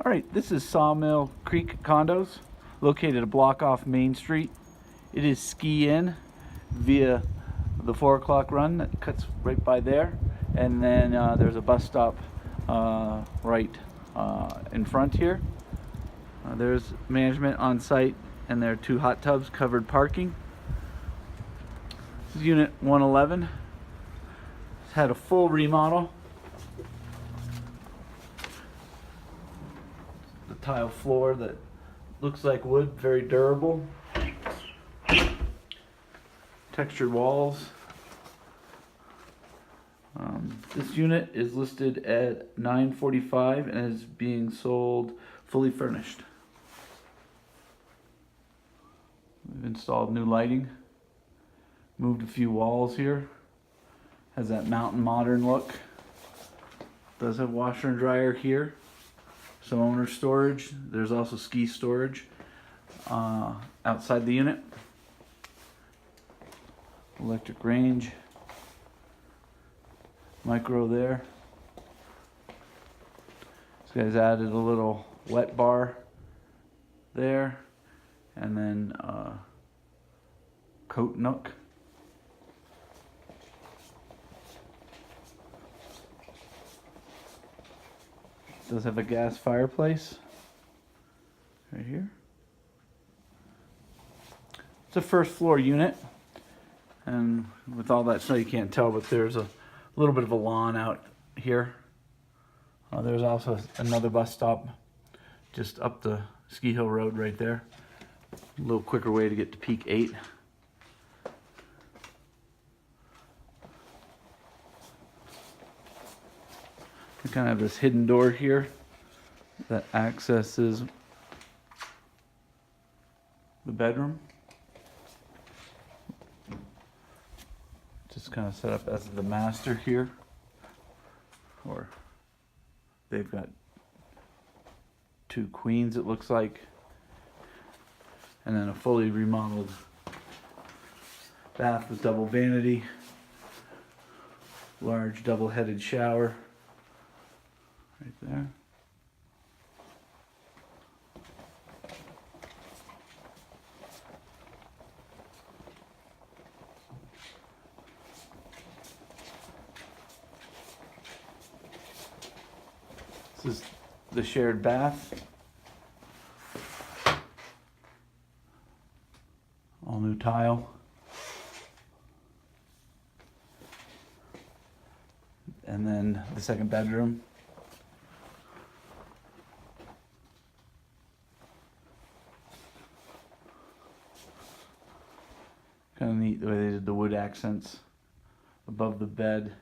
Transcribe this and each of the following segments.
All right, this is Sawmill Creek condos, located a block off Main Street. It is ski in via the 4 o'clock run that cuts right by there, and then there's a bus stop right in front here. There's management on site, and there are 2 hot tubs, covered parking. This is unit 111. It's had a full remodel. The tile floor that looks like wood, very durable. Textured walls. This unit is listed at $945 and is being sold fully furnished. We've installed new lighting, moved a few walls here. Has that mountain modern look. Does have washer and dryer here. Some owner storage. There's also ski storage outside the unit. Electric range. Micro there. This guy's added a little wet bar there, and then coat nook. Does have a gas fireplace right here. It's a first floor unit, and with all that snow you can't tell, but there's a little bit of a lawn out here. There's also another bus stop just up the Ski Hill Road right there. A little quicker way to get to Peak 8. We kind of have this hidden door here that accesses the bedroom. Just kind of set up as the master here, or they've got 2 queens it looks like, and then a fully remodeled bath with double vanity, large double-headed shower right there. This is the shared bath. All new tile. And then the second bedroom. Kind of neat the way they did the wood accents above the bed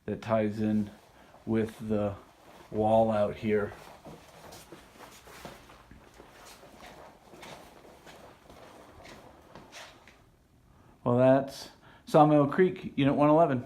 that ties in with the wall out here. Well, that's Sawmill Creek, Unit 111.